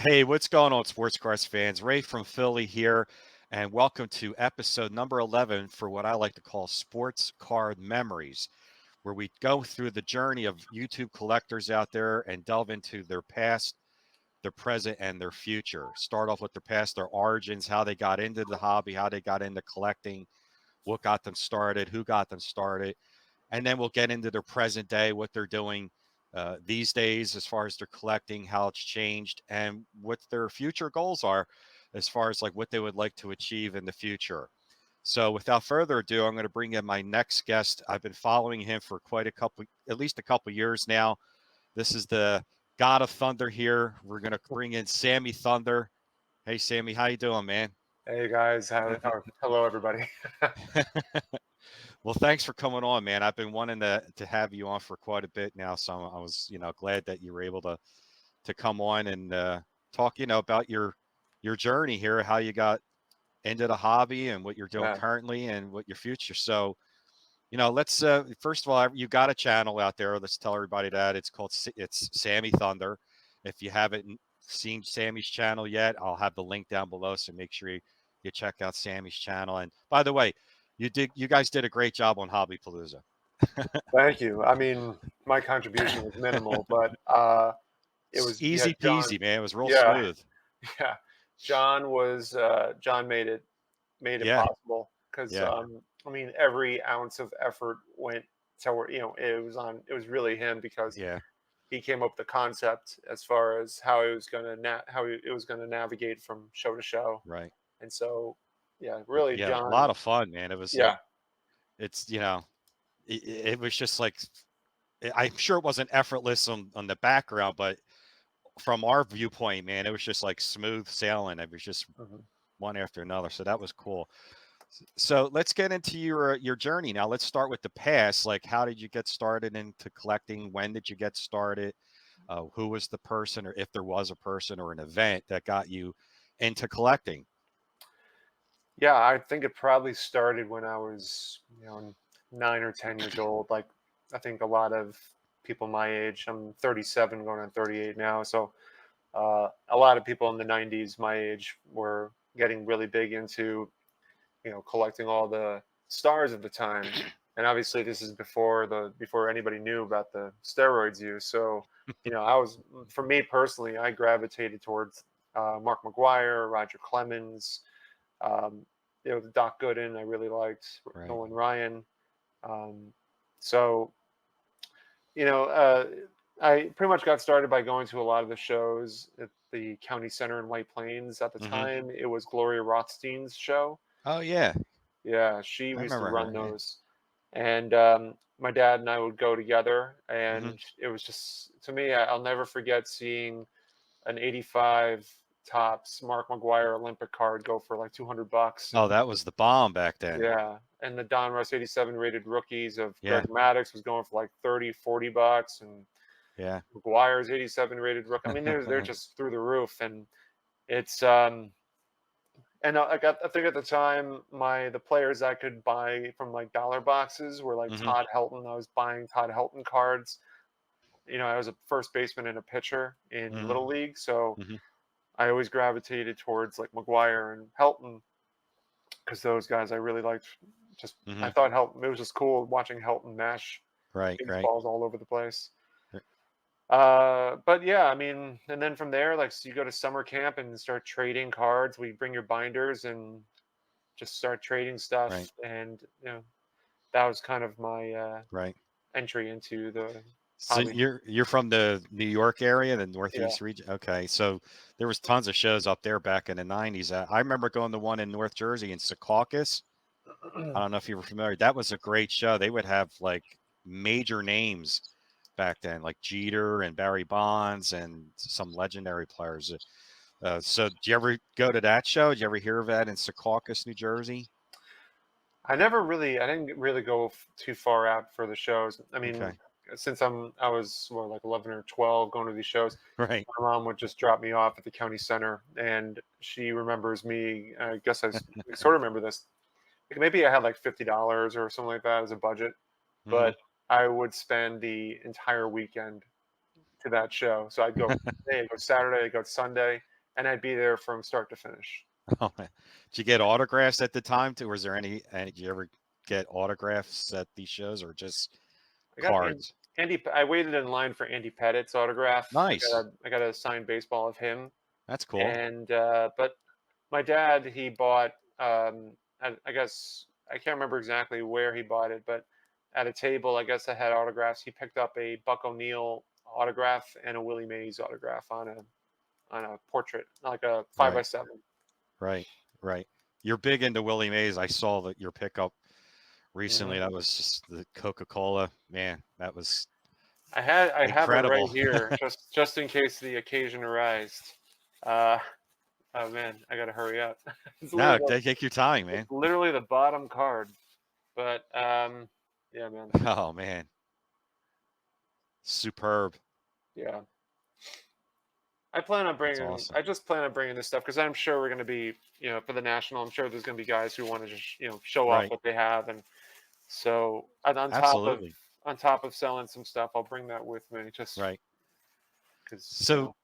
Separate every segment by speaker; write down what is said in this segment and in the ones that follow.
Speaker 1: Hey, what's going on, Sports Cars fans? Ray from Philly here, and welcome to episode number 11 for what I like to call Sports Card Memories, where we go through the journey of YouTube collectors out there and delve into their past, their present, and their future. Start off with their past, their origins, how they got into the hobby, how they got into collecting, what got them started, who got them started, and then we'll get into their present day, what they're doing these days as far as their collecting, how it's changed, and what their future goals are as far as like what they would like to achieve in the future. So without further ado, I'm going to bring in my next guest. I've been following him for at least a couple years now. This is the God of Thunder here. We're going to bring in Sammy Thunder. Hey, Sammy, how you doing, man?
Speaker 2: Hey guys, hello everybody.
Speaker 1: Well, thanks for coming on, man. I've been wanting to have you on for quite a bit now, so I was, glad that you were able to come on and talk, about your journey here, how you got into the hobby and what you're doing
Speaker 2: Yeah,
Speaker 1: currently and what your future. So, let's first of all, you got a channel out there. Let's tell everybody that it's Sammy Thunder. If you haven't seen Sammy's channel yet, I'll have the link down below. So make sure you check out Sammy's channel. And by the way, you guys did a great job on Hobby Palooza.
Speaker 2: thank you. I mean, my contribution was minimal, but it was yeah,
Speaker 1: Easy
Speaker 2: John.
Speaker 1: peasy, man. It was real
Speaker 2: Yeah,
Speaker 1: smooth.
Speaker 2: yeah. John made it
Speaker 1: Yeah,
Speaker 2: possible because
Speaker 1: yeah,
Speaker 2: I mean every ounce of effort went toward it was really him because
Speaker 1: yeah,
Speaker 2: he came up with the concept as far as how it was going to navigate from show to show,
Speaker 1: right.
Speaker 2: and so yeah, really
Speaker 1: Yeah, a
Speaker 2: John.
Speaker 1: lot of fun, man. It was
Speaker 2: Yeah,
Speaker 1: like it's it was just like I'm sure it wasn't effortless on the background, but from our viewpoint, man, it was just like smooth sailing. It was just
Speaker 2: mhm.
Speaker 1: one after another. So that was cool. So let's get into your journey now. Let's start with the past. Like, how did you get started into collecting? When did you get started? Who was the person, or if there was a person or an event that got you into collecting?
Speaker 2: Yeah, I think it probably started when I was, 9 or 10 years old. Like, I think a lot of people my age, I'm 37 going on 38 now. So, a lot of people in the 90s, my age, were getting really big into, collecting all the stars of the time. And obviously, this is before anybody knew about the steroids use. So, for me personally, I gravitated towards Mark McGuire, Roger Clemens, um, the Doc Gooden I really liked,
Speaker 1: Right.
Speaker 2: Nolan Ryan. Um, so I pretty much got started by going to a lot of the shows at the county center in White Plains. At the
Speaker 1: Hmm.
Speaker 2: time, it was Gloria Rothstein's show.
Speaker 1: Oh yeah,
Speaker 2: Yeah, she
Speaker 1: I
Speaker 2: used to
Speaker 1: remember
Speaker 2: run
Speaker 1: her. Yeah.
Speaker 2: those, and my dad and I would go together,
Speaker 1: Hmm.
Speaker 2: and it was just to me, I'll never forget seeing an '85 tops Mark McGuire Olympic card go for like $200,
Speaker 1: Oh,
Speaker 2: and
Speaker 1: that was the bomb back then.
Speaker 2: yeah, and the Don Russ 87 rated rookies of
Speaker 1: Yeah,
Speaker 2: Greg Maddux was going for like 30, $40, and
Speaker 1: yeah.
Speaker 2: McGuire's 87 rated rook. I mean, they're just through the roof, and it's and I think at the time the players I could buy from like dollar boxes were like
Speaker 1: Hmm.
Speaker 2: Todd Helton. I was buying Todd Helton cards. I was a first baseman and a pitcher in
Speaker 1: Hmm.
Speaker 2: Little League, so
Speaker 1: Hmm.
Speaker 2: I always gravitated towards like McGuire and Helton because those guys I really liked. Just I
Speaker 1: Hmm.
Speaker 2: thought Helton. It was just cool watching Helton mash
Speaker 1: Right, right.
Speaker 2: baseballs all over the place.
Speaker 1: R-
Speaker 2: But yeah, I mean, and then from there, like, so you go to summer camp and start trading cards. We bring your binders and just start trading
Speaker 1: Right,
Speaker 2: stuff, and that was kind of my
Speaker 1: right.
Speaker 2: entry into the
Speaker 1: So
Speaker 2: hobby.
Speaker 1: you're from the New York area, the
Speaker 2: Yeah.
Speaker 1: Northeast region. Okay, so there was tons of shows up there back in the '90s. I remember going to one in North Jersey in Secaucus. I don't know if you were familiar. That was a great show. They would have like major names back then, like Jeter and Barry Bonds and some legendary players. So did you ever go to that show? Did you ever hear of that in Secaucus, New Jersey?
Speaker 2: I didn't really go too far out for the shows. I mean,
Speaker 1: Okay.
Speaker 2: since I was well, like 11 or 12 going to these shows,
Speaker 1: Right.
Speaker 2: my mom would just drop me off at the county center, and she remembers me. I guess sort of remember this. Like maybe I had like $50 or something like that as a budget,
Speaker 1: Hmm.
Speaker 2: but I would spend the entire weekend to that show. So I'd go Friday, I'd go Saturday, I'd go Sunday, and I'd be there from start to finish.
Speaker 1: Oh, man. Did you get autographs at the time too? Was there did you ever get autographs at these shows or just
Speaker 2: I got
Speaker 1: cards?
Speaker 2: Andy. I waited in line for Andy Pettit's autograph.
Speaker 1: Nice.
Speaker 2: I got a signed baseball of him,
Speaker 1: That's cool.
Speaker 2: and but my dad he bought. I guess I can't remember exactly where he bought it, but at a table, I guess that had autographs. He picked up a Buck O'Neill autograph and a Willie Mays autograph on a portrait, like a five by
Speaker 1: Right.
Speaker 2: seven.
Speaker 1: Right. Right. You're big into Willie Mays. I saw that your pickup recently.
Speaker 2: Hmm.
Speaker 1: That was just the Coca-Cola. Man, that was
Speaker 2: I have it right
Speaker 1: incredible.
Speaker 2: here, just in case the occasion arised. Uh, oh man, I gotta hurry up. it's
Speaker 1: No,
Speaker 2: literally
Speaker 1: take your time,
Speaker 2: It's
Speaker 1: man.
Speaker 2: literally the bottom card. But yeah, man.
Speaker 1: Oh man, superb.
Speaker 2: Yeah. I plan on
Speaker 1: That's
Speaker 2: bringing.
Speaker 1: awesome.
Speaker 2: I just plan on bringing this stuff because I'm sure we're going to be, for the national. I'm sure there's going to be guys who want to just, show off
Speaker 1: Right.
Speaker 2: what they have, and so and
Speaker 1: Absolutely.
Speaker 2: on top of selling some stuff, I'll bring that with me just
Speaker 1: Right.
Speaker 2: because
Speaker 1: So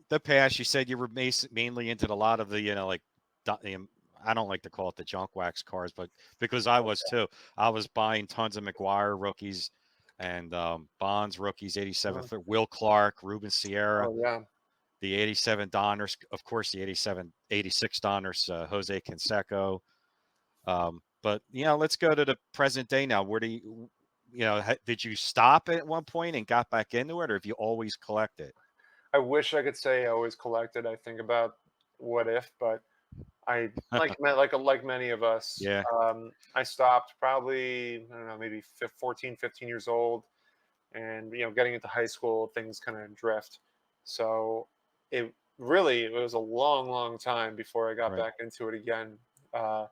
Speaker 1: the past, you said you were mainly into a lot of the, like, I don't like to call it the junk wax cars, but because I was too, I was buying tons of McGuire rookies and Bonds rookies, 87
Speaker 2: Mhm.
Speaker 1: for Will Clark, Ruben Sierra,
Speaker 2: Oh yeah.
Speaker 1: the 87 Donners, of course, the 86 Donners, Jose Canseco. But, let's go to the present day now. Where do did you stop at one point and got back into it, or have you always collected?
Speaker 2: I wish I could say I always collected. I think about what if, but I like many of us.
Speaker 1: Yeah.
Speaker 2: I stopped probably I don't know maybe 14, 15 years old, and getting into high school things kind of drift. So it was a long time before I got
Speaker 1: Right.
Speaker 2: back into it again. Uh,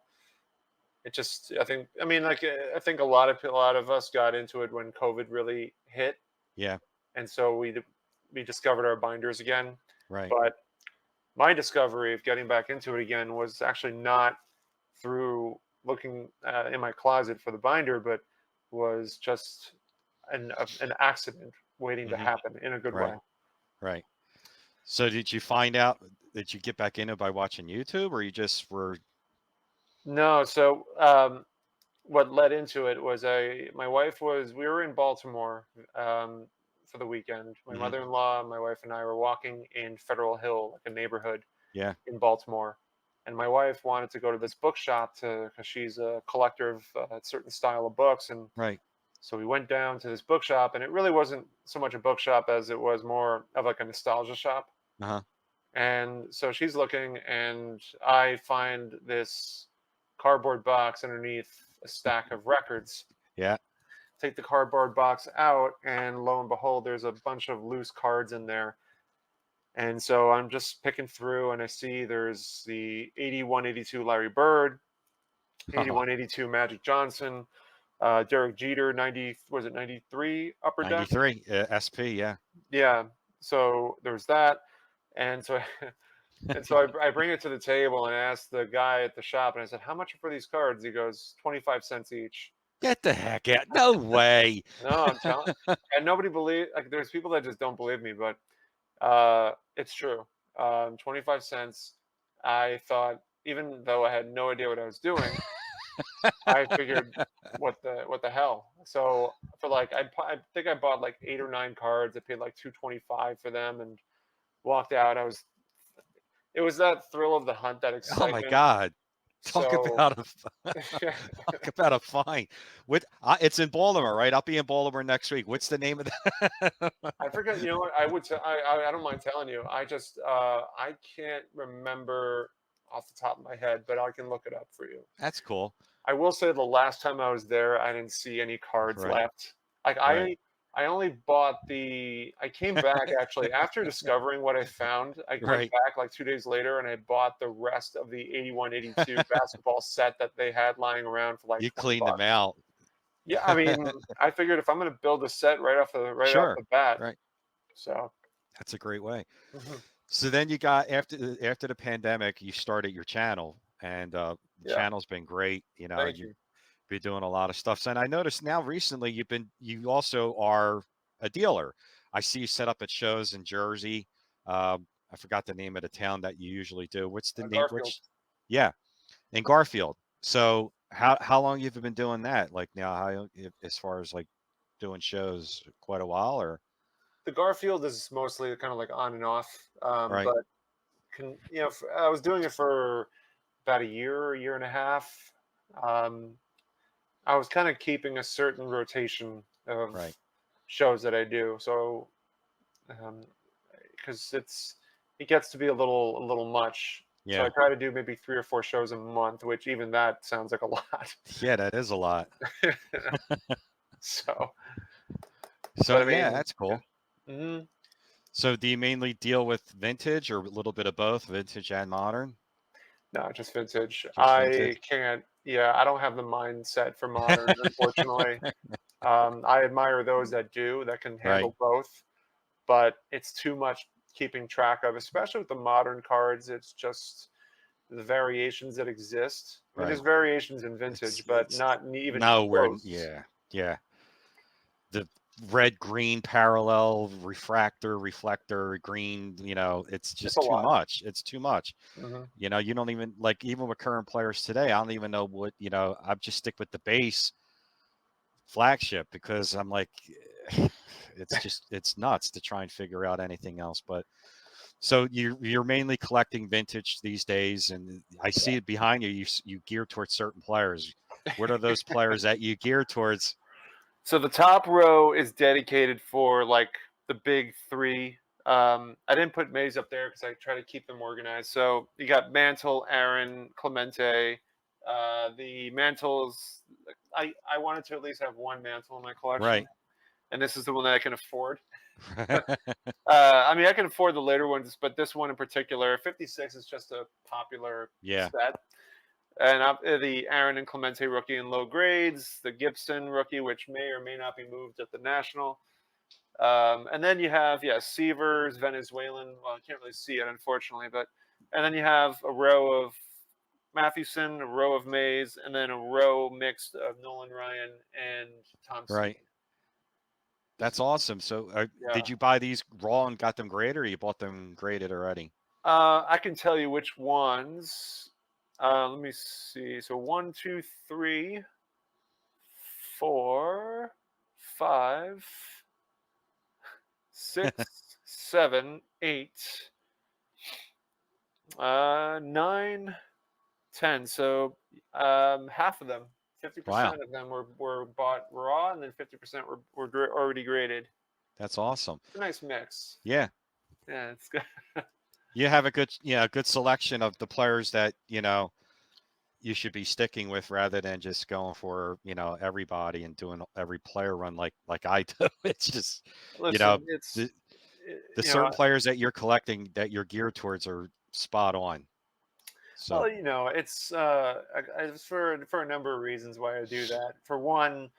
Speaker 2: it just I mean like I think a lot of us got into it when COVID really hit,
Speaker 1: Yeah.
Speaker 2: and so we discovered our binders again.
Speaker 1: Right.
Speaker 2: But my discovery of getting back into it again was actually not through looking in my closet for the binder, but was just an accident waiting to
Speaker 1: Hmm.
Speaker 2: happen in a good way.
Speaker 1: Right. Right. So did you find out that you get back into it by watching YouTube, or you just were?
Speaker 2: No, so what led into it was my wife was we were in Baltimore for the weekend. My
Speaker 1: Hmm.
Speaker 2: mother-in-law, my wife, and I were walking in Federal Hill, like a neighborhood
Speaker 1: Yeah.
Speaker 2: in Baltimore. And my wife wanted to go to this bookshop because she's a collector of a certain style of books, and
Speaker 1: Right.
Speaker 2: so we went down to this bookshop, and it really wasn't so much a bookshop as it was more of like a nostalgia shop.
Speaker 1: Uh huh.
Speaker 2: And so she's looking, and I find this cardboard box underneath a stack of records.
Speaker 1: Yeah.
Speaker 2: Take the cardboard box out, and lo and behold, there's a bunch of loose cards in there. And so I'm just picking through, and I see there's the 81, 82 Larry Bird,
Speaker 1: Oh,
Speaker 2: 81, 82 Magic Johnson, Derek Jeter, 90, was it 93 Upper Deck?
Speaker 1: 93 SP. Yeah.
Speaker 2: Yeah. So there was that. And so and so I bring it to the table and I ask the guy at the shop and I said, "How much are for these cards?" He goes, 25 cents each.
Speaker 1: Get the heck out! No way.
Speaker 2: No, I'm telling and nobody believe like there's people that just don't believe me, but it's true. 25 cents. I thought even though I had no idea what I was doing, I figured what the hell. So for like I think I bought like 8 or 9 cards. I paid like 225 for them and walked out. I was It was that thrill of the hunt, that
Speaker 1: Oh my
Speaker 2: excitement.
Speaker 1: God. Talk
Speaker 2: So
Speaker 1: about a talk about a fine. It's in Baltimore, right? I'll be in Baltimore next week. What's the name of that?
Speaker 2: I forget. You know what? I don't mind telling you. I can't remember off the top of my head, but I can look it up for you.
Speaker 1: That's cool.
Speaker 2: I will say the last time I was there, I didn't see any cards
Speaker 1: Right.
Speaker 2: left. Like
Speaker 1: Right.
Speaker 2: I only bought the. I came back actually after discovering what I found. I went
Speaker 1: Right.
Speaker 2: back like 2 days later and I bought the rest of the 81, 82 basketball set that they had lying around for like
Speaker 1: You
Speaker 2: 20
Speaker 1: cleaned them
Speaker 2: bucks.
Speaker 1: out.
Speaker 2: Yeah, I mean, I figured if I'm gonna build a set right off
Speaker 1: Sure.
Speaker 2: the bat,
Speaker 1: Right.
Speaker 2: so.
Speaker 1: That's a great way.
Speaker 2: Mhm.
Speaker 1: So then you got after the pandemic, you started your channel, and the
Speaker 2: Yeah,
Speaker 1: channel's been great. You know,
Speaker 2: thank
Speaker 1: you've
Speaker 2: you.
Speaker 1: been doing a lot of stuff. So, and I noticed now recently you also are a dealer. I see you set up at shows in Jersey. I forgot the name of the town that you usually do. What's the name?
Speaker 2: Garfield.
Speaker 1: Which? Yeah, in Garfield. So how long you've been doing that? Like now, as far as like doing shows, quite a while, or
Speaker 2: The Garfield is mostly kind of like on and off,
Speaker 1: right,
Speaker 2: but I was doing it for about a year and a half. Um, I was kind of keeping a certain rotation of
Speaker 1: right,
Speaker 2: shows that I do, so because it gets to be a little much. So I
Speaker 1: yeah,
Speaker 2: try to do maybe 3 or 4 shows a month, which even that sounds like a lot.
Speaker 1: yeah, that is a lot.
Speaker 2: So,
Speaker 1: So
Speaker 2: but I
Speaker 1: yeah,
Speaker 2: mean,
Speaker 1: that's
Speaker 2: yeah.
Speaker 1: cool.
Speaker 2: Hmm.
Speaker 1: So do you mainly deal with vintage or a little bit of both, vintage and modern?
Speaker 2: No, just vintage.
Speaker 1: Just vintage.
Speaker 2: I can't. Yeah, I don't have the mindset for modern, unfortunately. I admire those that do, that can
Speaker 1: Right,
Speaker 2: handle both, but it's too much keeping track of, especially with the modern cards. It's just the variations that exist. I mean, there's
Speaker 1: right.
Speaker 2: variations in
Speaker 1: It's
Speaker 2: vintage, but
Speaker 1: it's
Speaker 2: not even
Speaker 1: no, we're
Speaker 2: close.
Speaker 1: yeah, yeah. The red green parallel refractor reflector green, it's
Speaker 2: It's
Speaker 1: just
Speaker 2: a
Speaker 1: too
Speaker 2: lot.
Speaker 1: much. It's too much.
Speaker 2: Hmm.
Speaker 1: You don't even like even with current players today, I don't even know what, I just stick with the base flagship because I'm like it's nuts to try and figure out anything else. But so you're mainly collecting vintage these days, and I see it behind you. You gear towards certain players. What are those players that you gear towards?
Speaker 2: So the top row is dedicated for like the big three. I didn't put Mays up there because I try to keep them organized. So you got Mantle, Aaron, Clemente. The mantles, I wanted to at least have one mantle in my collection,
Speaker 1: Right.
Speaker 2: and this is the one that I can afford. I mean, I can afford the later ones, but this one in particular, 56 is just a popular
Speaker 1: Yeah.
Speaker 2: set. And the Aaron and Clemente rookie in low grades, the Gibson rookie, which may or may not be moved at the National. And then you have, yeah, Severs, Venezuelan. Well, I can't really see it, unfortunately. And then you have a row of Mathewson, a row of Mays, and then a row mixed of Nolan Ryan and Tom Seaver.
Speaker 1: Right. That's awesome. So, did
Speaker 2: Yeah.
Speaker 1: you buy these raw and got them graded, or you bought them graded already?
Speaker 2: I can tell you which ones. Let me see. So one, two, three, four, five, six, seven, eight, nine, 10. So half of them, 50%
Speaker 1: Wow,
Speaker 2: of them were bought raw, and then 50% were already graded.
Speaker 1: that's awesome.
Speaker 2: It's a nice mix.
Speaker 1: Yeah,
Speaker 2: Yeah, it's good.
Speaker 1: you have a good selection of the players that you should be sticking with rather than just going for everybody and doing every player run like I do. It's just you know
Speaker 2: Listen, it's
Speaker 1: the the
Speaker 2: you know,
Speaker 1: certain players that you're collecting that you're geared towards are spot on.
Speaker 2: well,
Speaker 1: So
Speaker 2: it's it's for a number of reasons why I do that. For one,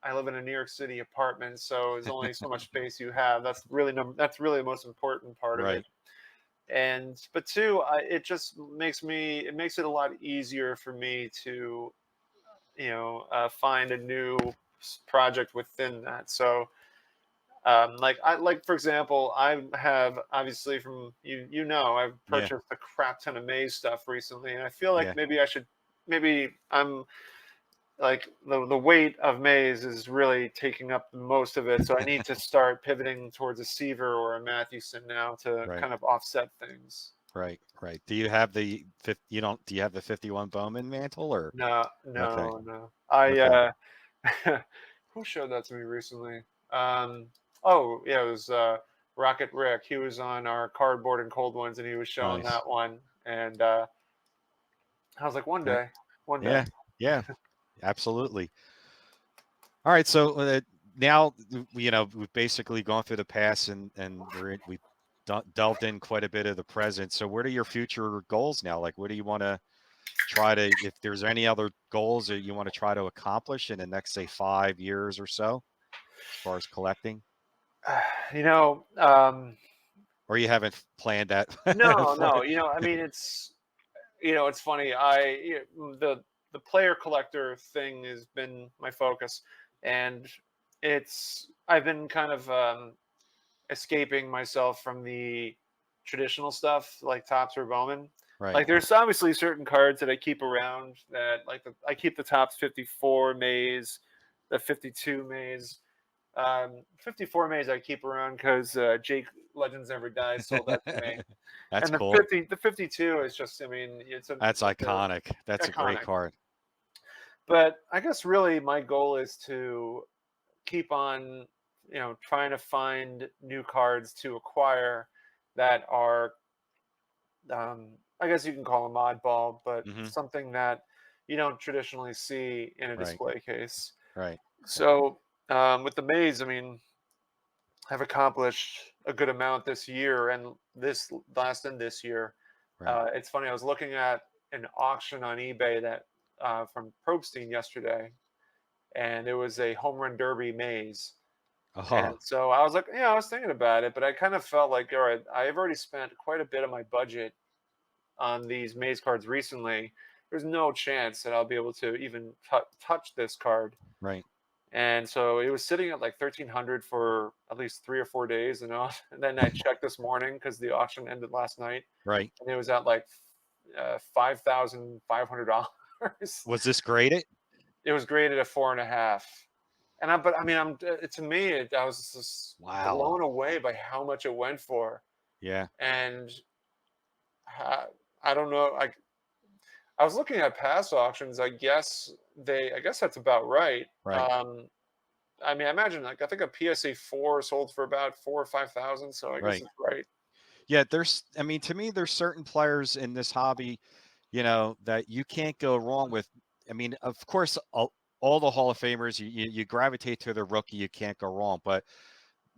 Speaker 2: I live in a New York City apartment, so there's only so much space you have. That's really the most important part of it.
Speaker 1: right,
Speaker 2: And but two, it just it makes it a lot easier for me to find a new project within that. So like for example, I have obviously from I've
Speaker 1: yeah,
Speaker 2: purchased a crap ton of Maze stuff recently, and I feel like
Speaker 1: yeah,
Speaker 2: maybe I'm like the weight of Maze is really taking up the most of it, so I need to start pivoting towards a Seaver or a Mathewson now to
Speaker 1: right.
Speaker 2: kind of offset things.
Speaker 1: Right, right. Do you have the you don't do you have the 51 Bowman mantle or
Speaker 2: No,
Speaker 1: okay,
Speaker 2: no.
Speaker 1: okay.
Speaker 2: Who showed that to me recently? Oh yeah, it was Rocket Rick. He was on our cardboard and cold ones, and he was showing
Speaker 1: Nice.
Speaker 2: that one, and I was like,
Speaker 1: Right.
Speaker 2: one day.
Speaker 1: Yeah. Yeah. Absolutely. All right, so now we've basically gone through the past and we've delved in quite a bit of the present. So what are your future goals now? Like, what do you want to try to, if there's any other goals that you want to try to accomplish in the next, say, 5 years or so, as far as collecting,
Speaker 2: You know,
Speaker 1: or you haven't planned that
Speaker 2: no,
Speaker 1: far?
Speaker 2: no. I mean, it's funny. The player collector thing has been my focus, and I've been kind of escaping myself from the traditional stuff like Topps or Bowman.
Speaker 1: Right.
Speaker 2: Like there's obviously certain cards that I keep around that I keep the Topps 54 maze, the 52 maze. 54 maze I keep around because Jake Legends Never Dies sold that to me.
Speaker 1: That's
Speaker 2: And the
Speaker 1: cool.
Speaker 2: 52 is just, I mean,
Speaker 1: That's
Speaker 2: it's
Speaker 1: iconic.
Speaker 2: a
Speaker 1: That's a great
Speaker 2: iconic.
Speaker 1: card.
Speaker 2: But I guess really my goal is to keep on, trying to find new cards to acquire that are, I guess you can call them oddball, but
Speaker 1: Hmm.
Speaker 2: something that you don't traditionally see in a
Speaker 1: Right.
Speaker 2: display case.
Speaker 1: Right.
Speaker 2: So with the maze, I mean, I've accomplished a good amount this year and this last and this year.
Speaker 1: Right.
Speaker 2: It's funny, I was looking at an auction on eBay that from Probstein yesterday, and it was a home run derby maze. And
Speaker 1: Oh,
Speaker 2: so I was like, yeah, I was thinking about it, but I kind of felt like, all right, I've already spent quite a bit of my budget on these maze cards recently. There's no chance that I'll be able to even touch this card.
Speaker 1: right.
Speaker 2: And so it was sitting at like 1300 for at least 3 or 4 days, and then I checked this morning because the auction ended last night,
Speaker 1: Right.
Speaker 2: and it was at like $5,500.
Speaker 1: Was this graded?
Speaker 2: It was graded a 4.5, but I mean, to me, I was just
Speaker 1: Wow.
Speaker 2: blown away by how much it went for,
Speaker 1: Yeah.
Speaker 2: and ha- I don't know. I was looking at past auctions. I guess that's about right.
Speaker 1: Right.
Speaker 2: I mean, I imagine like I think a PSA 4 sold for about 4 or 5 thousand, so I guess
Speaker 1: Right.
Speaker 2: it's right.
Speaker 1: Yeah, I mean, to me, there's certain players in this hobby, that you can't go wrong with. I mean, of course, all the Hall of Famers, you gravitate to the rookie, you can't go wrong. But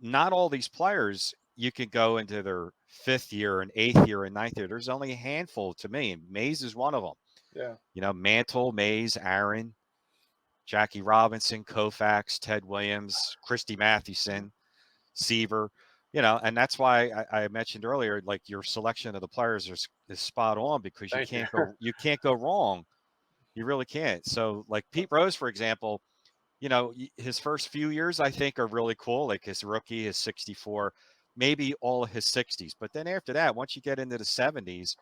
Speaker 1: not all these players, you can go into their fifth year and eighth year and ninth year. There's only a handful to me. And Mays is one of them.
Speaker 2: Yeah,
Speaker 1: Mantle, Mays, Aaron, Jackie Robinson, Koufax, Ted Williams, Christy Mathewson, Seaver, and that's why I mentioned earlier, like your selection of the players is spot on because
Speaker 2: thank you.
Speaker 1: you can't go wrong. You really can't. So like Pete Rose, for example, his first few years I think are really cool. Like his rookie, his 64, maybe all of his 60s. But then after that, once you get into the 70s,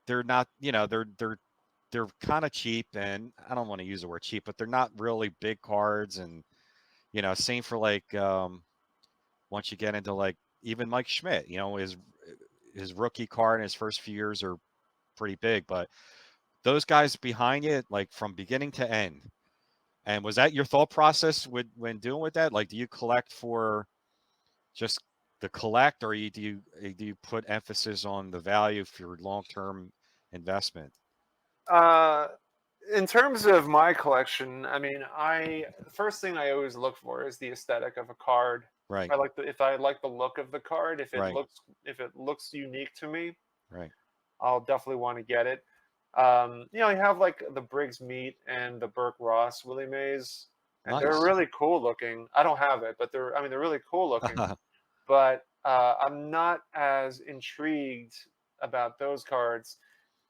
Speaker 1: they're not, they're kind of cheap, and I don't want to use the word cheap, but they're not really big cards. And same for like once you get into like even Mike Schmidt, his rookie card in his first few years are pretty big, but those guys behind it, like from beginning to end. And was that your thought process when doing with that? Like, do you collect for just the collect, or do you put emphasis on the value for your long term investment?
Speaker 2: Uh, in terms of my collection, I mean, the first thing I always look for is the aesthetic of a card.
Speaker 1: Right,
Speaker 2: If I like the look of the card,
Speaker 1: right,
Speaker 2: if it looks unique to me,
Speaker 1: right.
Speaker 2: I'll definitely want to get it. You have like the Briggs Meat and the Burke Ross Willie Mays, and they're
Speaker 1: Nice.
Speaker 2: really cool looking. I don't have it, but they're really cool looking. But I'm not as intrigued about those cards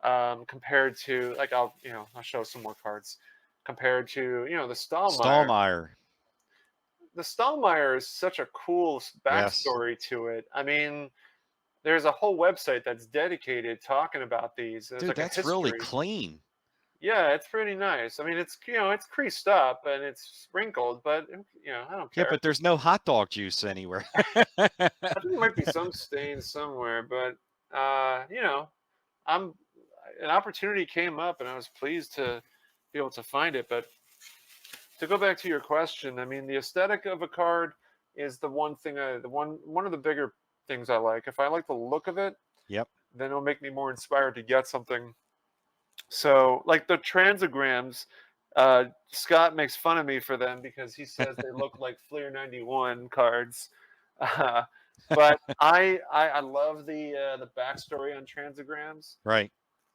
Speaker 2: compared to like I'll show some more cards compared to the Stahlmeyer.
Speaker 1: Stallmeyer.
Speaker 2: The Stahlmeyer is such a cool
Speaker 1: Yes.
Speaker 2: backstory to it. I mean, there's a whole website that's dedicated talking about these. There's
Speaker 1: Dude,
Speaker 2: like a
Speaker 1: that's really
Speaker 2: history.
Speaker 1: clean.
Speaker 2: Yeah, it's pretty nice. I mean, it's creased up and it's sprinkled, but I don't
Speaker 1: Yeah,
Speaker 2: care.
Speaker 1: but there's no hot dog juice anywhere.
Speaker 2: I think there might be some stains somewhere, but I'm an opportunity came up and I was pleased to be able to find it. But to go back to your question, I mean, the aesthetic of a card is the one thing one of the bigger things I like. If I like the look of it,
Speaker 1: Yep.
Speaker 2: then it'll make me more inspired to get something. So, like the transograms, Scott makes fun of me for them because he says they look like Fleer 91 cards. Uh, but I love the backstory on transigrams,
Speaker 1: Right.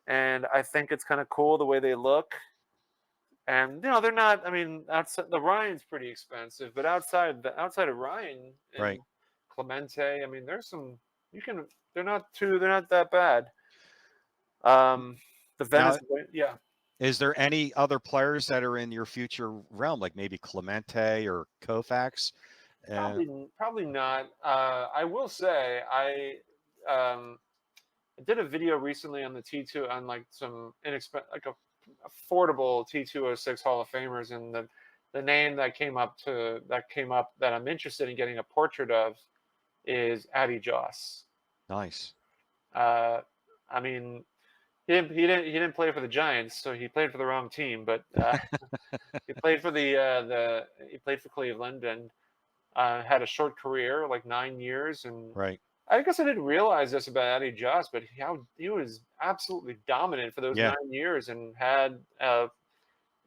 Speaker 2: and I think it's kind of cool the way they look. And they're not. I mean, outside the Ryan's pretty expensive, but outside of Ryan and
Speaker 1: Right.
Speaker 2: Clemente, I mean, there's some you can. They're not that bad. Um, the
Speaker 1: Now,
Speaker 2: Venezuela, yeah.
Speaker 1: is there any other players that are in your future realm, like maybe Clemente or Koufax? Uh,
Speaker 2: Probably not. I will say um, I did a video recently on the T2 on like some like a affordable T206 Hall of Famers, and the name that came up that I'm interested in getting a portrait of is Addy Joss.
Speaker 1: nice.
Speaker 2: Uh, I mean, he didn't play for the Giants, so he played for the wrong team, but he played for Cleveland and had a short career, like 9 years, and
Speaker 1: Right.
Speaker 2: I guess I didn't realize this about Eddie Joss, but he was absolutely dominant for those
Speaker 1: Yeah.
Speaker 2: 9 years and had.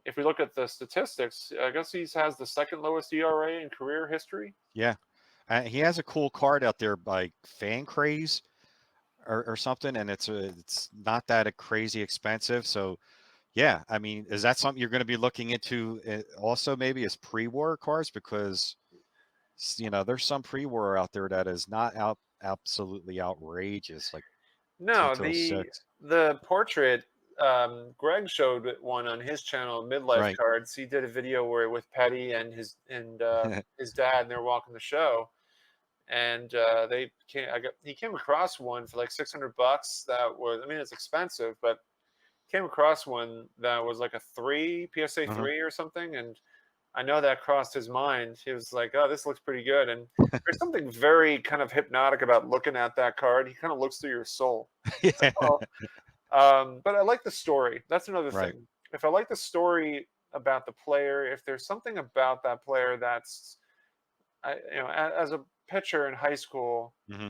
Speaker 2: If we look at the statistics, I guess he has the second lowest ERA in career history.
Speaker 1: Yeah. He has a cool card out there by Fan Craze or something, and it's not that crazy expensive. So yeah, I mean, is that something you're going to be looking into also maybe as pre-war cards? Because there's some pre-war out there that is not absolutely outrageous, like
Speaker 2: No,
Speaker 1: T206.
Speaker 2: the portrait. Greg showed one on his channel, Midlife
Speaker 1: Right.
Speaker 2: Cards. He did a video where with Petty and his dad, and they're walking the show, and he came across one for like $600. That was, I mean, it's expensive, but came across one that was like a three PSA
Speaker 1: Uh-huh.
Speaker 2: 3 or something, and I know that crossed his mind. He was like, "Oh, this looks pretty good." And there's something very kind of hypnotic about looking at that card. He kind of looks through your soul.
Speaker 1: Yeah.
Speaker 2: Oh, but I like the story. That's another
Speaker 1: Right.
Speaker 2: thing. If I like the story about the player, if there's something about that player that's, as a pitcher in high school,
Speaker 1: Hmm.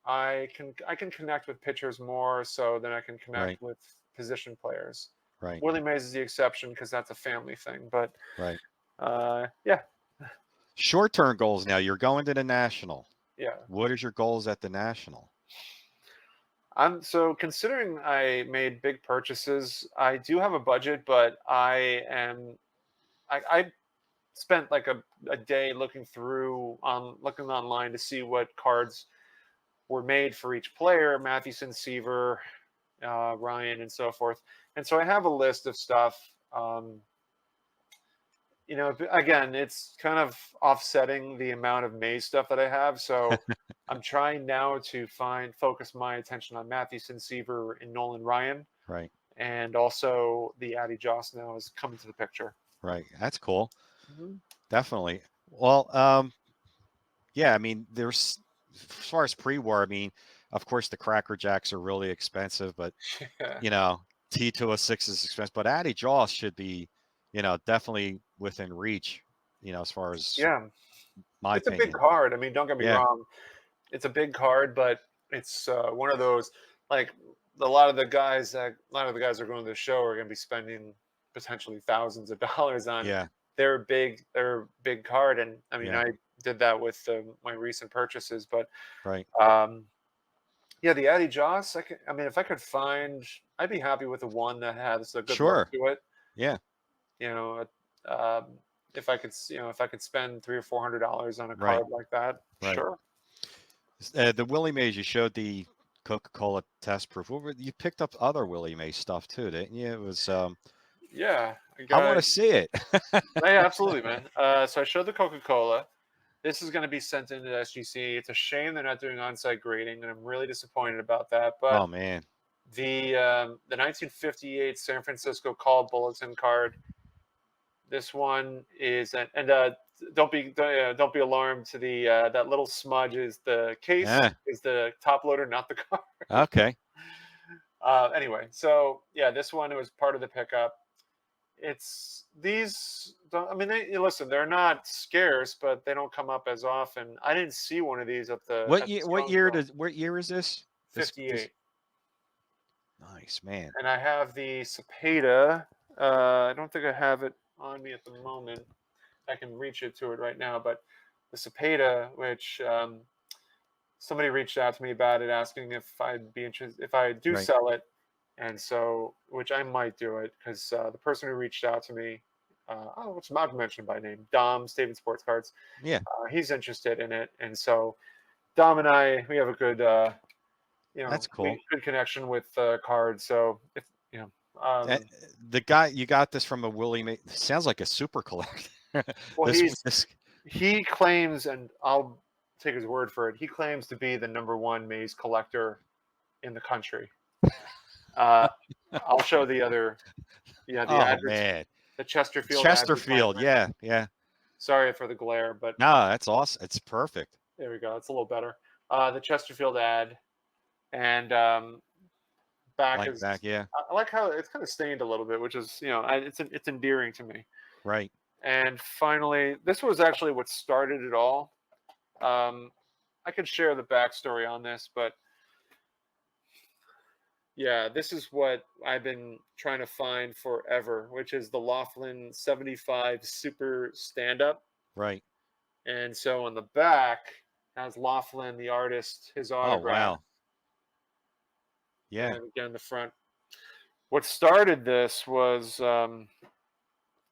Speaker 2: I can connect with pitchers more so than I can
Speaker 1: Right.
Speaker 2: connect with position players.
Speaker 1: Right.
Speaker 2: Willie Mays is the exception because that's a family thing. But
Speaker 1: Right.
Speaker 2: yeah,
Speaker 1: Short-term goals now. You're going to the national.
Speaker 2: yeah.
Speaker 1: What is your goals at the national?
Speaker 2: I'm so considering I made big purchases. I do have a budget, but I spent like a day looking online to see what cards were made for each player, Mathewson, Seaver, Ryan, and so forth. And so I have a list of stuff. Again, it's kind of offsetting the amount of Maze stuff that I have. So I'm trying now to focus my attention on Mathewson, Seaver, and Nolan Ryan,
Speaker 1: Right.
Speaker 2: and also the Addy Joss now is coming to the picture.
Speaker 1: Right. That's cool.
Speaker 2: Mhm.
Speaker 1: Definitely. Well, yeah, I mean, there's as far as pre-war, I mean, of course the Cracker Jacks are really expensive, but
Speaker 2: Yeah,
Speaker 1: you know, T206 is expensive, but Addy Jaws should be, definitely within reach, as far as
Speaker 2: yeah.
Speaker 1: my
Speaker 2: It's a big
Speaker 1: opinion.
Speaker 2: card. I mean, don't get me
Speaker 1: Yeah.
Speaker 2: wrong. It's a big card, but it's one of those like a lot of the guys that are going to the show are going to be spending potentially thousands of dollars on
Speaker 1: Yeah.
Speaker 2: their big card. And I mean,
Speaker 1: Yeah.
Speaker 2: I did that with my recent purchases, but
Speaker 1: Right.
Speaker 2: um, yeah, the Addy Joss. I mean, if I could find, I'd be happy with the one that has a good look
Speaker 1: Sure.
Speaker 2: to it.
Speaker 1: Yeah.
Speaker 2: You know, if I could spend $300 or $400 on a
Speaker 1: Right.
Speaker 2: card like that,
Speaker 1: Right.
Speaker 2: sure.
Speaker 1: The Willie Mays, you showed the Coca-Cola test proof. You picked up other Willie Mays stuff too, didn't you? It was,
Speaker 2: Yeah, I
Speaker 1: I want
Speaker 2: got.
Speaker 1: to see it.
Speaker 2: Yeah, absolutely, man. So I showed the Coca Cola. This is going to be sent into SGC. It's a shame they're not doing on-site grading, and I'm really disappointed about that. But
Speaker 1: Oh man.
Speaker 2: the 1958 San Francisco Call Bulletin card. This one is and don't be alarmed to the that little smudge is the case
Speaker 1: Yeah.
Speaker 2: is the top loader, not the car.
Speaker 1: Okay.
Speaker 2: Anyway, so yeah, this one was part of the pickup. It's these. I mean, listen. They're not scarce, but they don't come up as often. I didn't see one of these
Speaker 1: What
Speaker 2: at the
Speaker 1: year? What
Speaker 2: Stone
Speaker 1: year
Speaker 2: Throw.
Speaker 1: does? What year is this? This.
Speaker 2: 58,
Speaker 1: Nice man.
Speaker 2: and I have the Cepeda. I don't think I have it on me at the moment. I can reach it to it right now, but the Cepeda, which somebody reached out to me about it, asking if I'd be interested if I do
Speaker 1: Right.
Speaker 2: sell it, and so which I might do it because the person who reached out to me, which I'm not mentioned by name, Dom, Staven Sports Cards,
Speaker 1: Yeah.
Speaker 2: he's interested in it, and so Dom and I we have a good
Speaker 1: That's
Speaker 2: we
Speaker 1: cool.
Speaker 2: good connection with cards. So if
Speaker 1: Eh, the guy you got this from a Willie sounds like a super collector.
Speaker 2: well
Speaker 1: this
Speaker 2: he's
Speaker 1: this
Speaker 2: he claims, and I'll take his word for it. He claims to be the number one maze collector in the country. Uh, I'll show the other, yeah, the
Speaker 1: Oh
Speaker 2: address,
Speaker 1: man.
Speaker 2: the Chesterfield ad behind
Speaker 1: Chesterfield.
Speaker 2: right
Speaker 1: Yeah,
Speaker 2: now.
Speaker 1: yeah.
Speaker 2: Sorry for the glare, but
Speaker 1: No, that's awesome. It's perfect.
Speaker 2: there we go. It's a little better. The Chesterfield ad, and back
Speaker 1: Like
Speaker 2: is.
Speaker 1: back, yeah.
Speaker 2: I like how it's kind of stained a little bit, which is it's endearing to me.
Speaker 1: Right.
Speaker 2: And finally, this was actually what started it all. Um, I could share the backstory on this, but yeah, this is what I've been trying to find forever, which is the Laughlin 75 Super Stand Up.
Speaker 1: Right.
Speaker 2: And so on the back has Laughlin, the artist, his
Speaker 1: Oh
Speaker 2: autograph.
Speaker 1: wow. Yeah.
Speaker 2: And again, the front. What started this was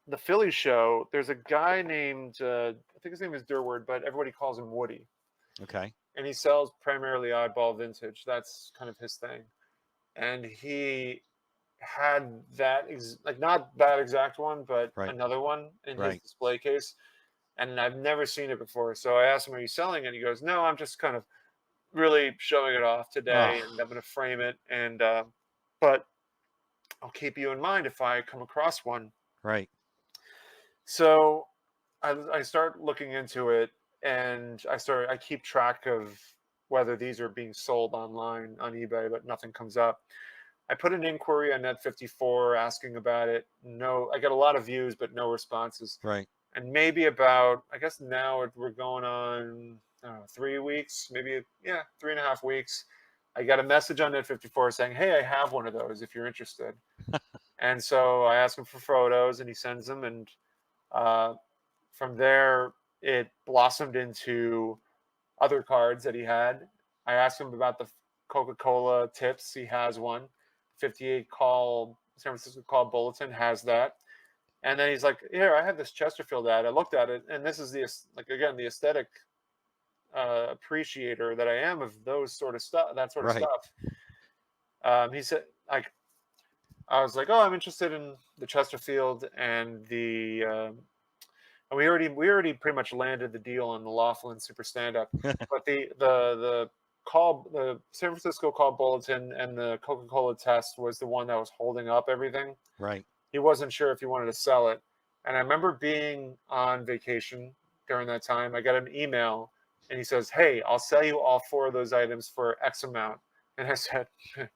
Speaker 2: the Philly show. There's a guy named, I think his name is Durward, but everybody calls him Woody.
Speaker 1: Okay.
Speaker 2: And he sells primarily oddball vintage. That's kind of his thing. And he had that like not that exact one, but
Speaker 1: Right.
Speaker 2: another one in his
Speaker 1: Right.
Speaker 2: display case. And I've never seen it before. So I asked him, "Are you selling it?" He goes, "No, I'm just kind of really showing it off today, and
Speaker 1: Oh,
Speaker 2: I'm going to frame it. And but I'll keep you in mind if I come across one."
Speaker 1: right.
Speaker 2: So I start looking into it, and I keep track of whether these are being sold online on eBay, but nothing comes up. I put an inquiry on Net54 asking about it. No, I got a lot of views, but no responses.
Speaker 1: Right.
Speaker 2: And maybe about, I guess now we're going on 3 weeks, maybe, yeah, 3.5 weeks. I got a message on Net54 saying, "Hey, I have one of those if you're interested." And so I ask him for photos, and he sends them. And uh, from there, it blossomed into other cards that he had. I asked him about the Coca-Cola tips. He has one. 58 call San Francisco call bulletin has that. And then he's like, "Here, I have this Chesterfield ad. I looked at it, and this is the like again the aesthetic appreciator that I am of those sort of stuff, that sort of
Speaker 1: Right.
Speaker 2: stuff." He said, like, I was like, "Oh, I'm interested in the Chesterfield and the." And we already pretty much landed the deal on the Laughlin Super Stand Up, but the San Francisco call bulletin and the Coca Cola test was the one that was holding up everything.
Speaker 1: Right.
Speaker 2: He wasn't sure if he wanted to sell it. And I remember being on vacation during that time. I got an email and he says, "Hey, I'll sell you all four of those items for X amount." And I said,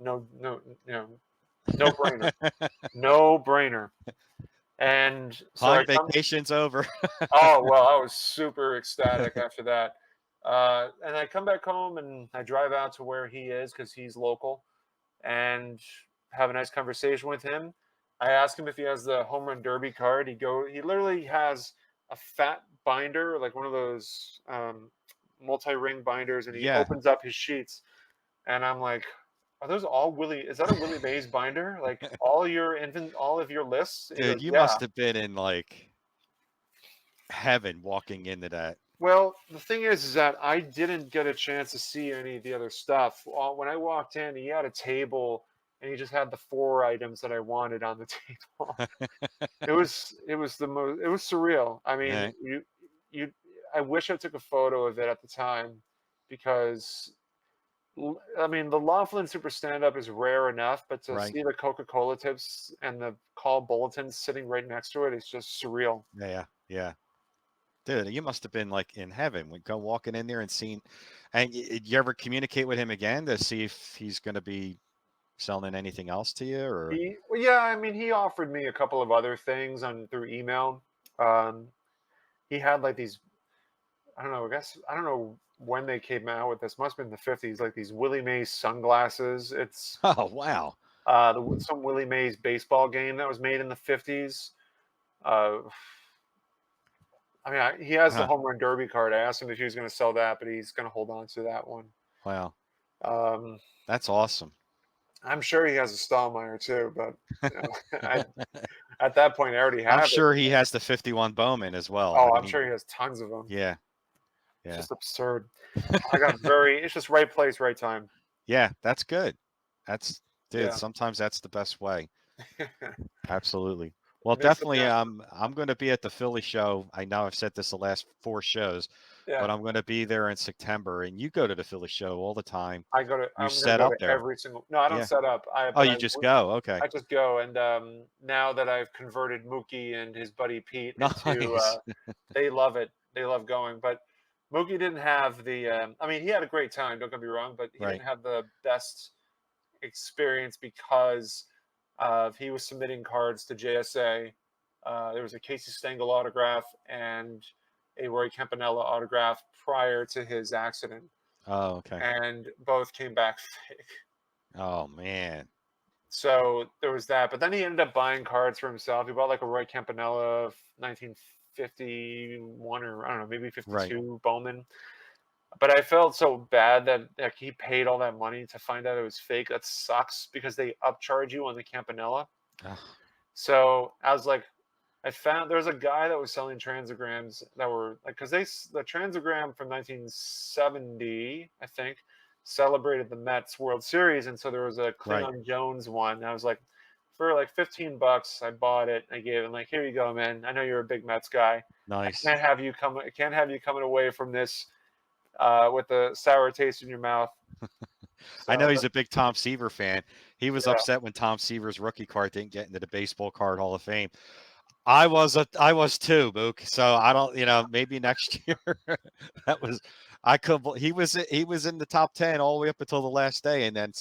Speaker 2: "No, no, no, no brainer, no brainer." And so
Speaker 1: Hon
Speaker 2: I come.
Speaker 1: vacation's over.
Speaker 2: Oh well, I was super ecstatic after that. And I come back home and I drive out to where he is because he's local, and have a nice conversation with him. I ask him if he has the home run derby card. He literally has a fat binder, like one of those multi-ring binders, and he
Speaker 1: Yeah.
Speaker 2: opens up his sheets. And I'm like, "Are those all Willie? Is that a Willie Mays binder? Like all of your lists?" And he
Speaker 1: Dude,
Speaker 2: goes,
Speaker 1: you
Speaker 2: "Yeah."
Speaker 1: must have been in like heaven walking into that.
Speaker 2: Well, the thing is that I didn't get a chance to see any of the other stuff. When I walked in, he had a table and he just had the four items that I wanted on the table. It was it was surreal. I mean,
Speaker 1: Right.
Speaker 2: you I wish I took a photo of it at the time because I mean, the Laughlin Super Stand Up is rare enough, but to
Speaker 1: Right.
Speaker 2: see the Coca-Cola tips and the call bulletins sitting right next to it is just surreal.
Speaker 1: Yeah. Yeah. Dude, you must have been like in heaven when go walking in there and seeing. And you ever communicate with him again to see if he's going to be selling anything else to you or?
Speaker 2: Well, yeah, I mean, he offered me a couple of other things on through email. Um, he had like these, I don't know, I guess I don't know when they came out with this. Must have been the 50s, like these Willie Mays sunglasses. It's
Speaker 1: Oh, wow.
Speaker 2: Some Willie Mays baseball game that was made in the 50s. Uh, I mean, he has the
Speaker 1: Huh.
Speaker 2: home run derby card. I asked him if he was going to sell that, but he's going to hold on to that one.
Speaker 1: Wow.
Speaker 2: Um,
Speaker 1: That's awesome.
Speaker 2: I'm sure he has a Stahlmeyer too, but you know, at that point, I already
Speaker 1: I'm
Speaker 2: have it.
Speaker 1: sure he has the 51 Bowman as well. I
Speaker 2: Oh,
Speaker 1: mean,
Speaker 2: I'm sure he has tons of them.
Speaker 1: yeah,
Speaker 2: It's
Speaker 1: yeah.
Speaker 2: just absurd. It's just right place, right time.
Speaker 1: Yeah, that's good. That's dude,
Speaker 2: Yeah.
Speaker 1: sometimes that's the best way. Absolutely. Well,
Speaker 2: Mix and
Speaker 1: definitely.
Speaker 2: match.
Speaker 1: I'm going to be at the Philly show. I know I've said this the last 4 shows,
Speaker 2: Yeah.
Speaker 1: but I'm going to be there in September. And you go to the Philly show all the time. You
Speaker 2: I'm gonna
Speaker 1: set
Speaker 2: go
Speaker 1: up
Speaker 2: to
Speaker 1: there.
Speaker 2: every single. No, I don't
Speaker 1: Yeah.
Speaker 2: set up.
Speaker 1: Oh, you just go. Okay.
Speaker 2: I just go, and now that I've converted Mookie and his buddy Pete into,
Speaker 1: Nice.
Speaker 2: they love it. They love going. But Mookie didn't have the. I mean, he had a great time. Don't get me wrong, but he
Speaker 1: Right.
Speaker 2: didn't have the best experience because he was submitting cards to JSA. There was a Casey Stengel autograph and a Roy Campanella autograph prior to his accident,
Speaker 1: Oh, okay.
Speaker 2: and both came back fake.
Speaker 1: Oh man.
Speaker 2: So there was that. But then he ended up buying cards for himself. He bought like a Roy Campanella of 1951 or I don't know, maybe
Speaker 1: Right.
Speaker 2: 52 Bowman. But I felt so bad that like he paid all that money to find out it was fake. That sucks because they upcharge you on the Campanella.
Speaker 1: Ugh,
Speaker 2: So I was like, I found there was a guy that was selling transograms that were like because the transogram from 1970, I think, celebrated the Mets World Series, and so there was a
Speaker 1: right.
Speaker 2: Cleon Jones one. And I was like, for like $15, I bought it. I gave him like, here you go, man. I know you're a big Mets guy.
Speaker 1: Nice.
Speaker 2: I can't have you coming away from this with a sour taste in your mouth.
Speaker 1: I know
Speaker 2: So
Speaker 1: he's a big Tom Seaver fan. He was
Speaker 2: yeah,
Speaker 1: upset when Tom Seaver's rookie card didn't get into the Baseball Card Hall of Fame. I was too, Mook. So I don't, maybe next year. That was I could he was in the top 10 all the way up until the last day, and then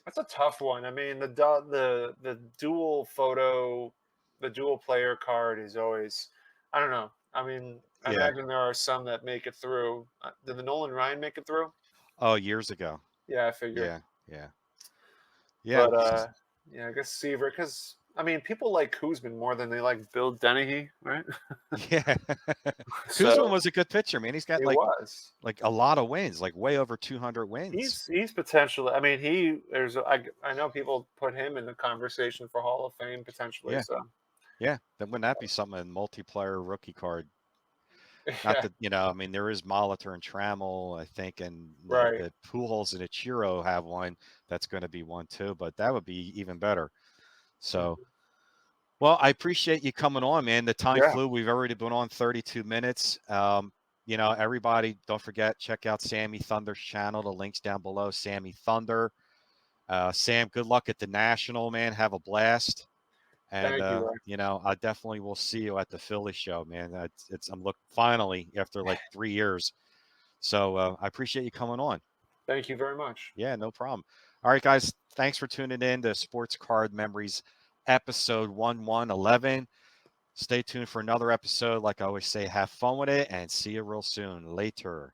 Speaker 2: that's a tough one. I mean, the dual photo, the dual player card is always, I don't know. I mean, I
Speaker 1: yeah.
Speaker 2: imagine there are some that make it through. Did the Nolan Ryan make it through?
Speaker 1: Oh, years ago.
Speaker 2: Yeah, I figured.
Speaker 1: Yeah, yeah, yeah.
Speaker 2: But yeah, I guess Seaver, because I mean, people like Kuzman more than they like Bill Dennehy, right?
Speaker 1: Yeah. Kuzma
Speaker 2: So
Speaker 1: was a good pitcher, man. He's got
Speaker 2: he was.
Speaker 1: like a lot of wins, like way over 200 wins.
Speaker 2: He's potentially. I mean, I know people put him in the conversation for Hall of Fame potentially.
Speaker 1: Yeah,
Speaker 2: So
Speaker 1: yeah. Then wouldn't that be something? A multiplayer rookie card. Not
Speaker 2: yeah,
Speaker 1: that I mean, there is Molitor and Trammell, I think, and
Speaker 2: right.
Speaker 1: the Pujols and Ichiro have one that's going to be one too. But that would be even better. So,
Speaker 2: Mhm.
Speaker 1: well, I appreciate you coming on, man. The time
Speaker 2: Yeah,
Speaker 1: flew. We've already been on 32 minutes. Everybody, don't forget, check out Sammy Thunder's channel. The link's down below. Sammy Thunder. Sam, good luck at the National, man. Have a blast. And
Speaker 2: thank you, Ray.
Speaker 1: I definitely will see you at the Philly show, man. I'm look finally after like 3 years. So I appreciate you coming on.
Speaker 2: Thank you very much.
Speaker 1: Yeah, no problem. All right, guys. Thanks for tuning in to Sports Card Memories episode 1111. Stay tuned for another episode. Like I always say, have fun with it and see you real soon. Later.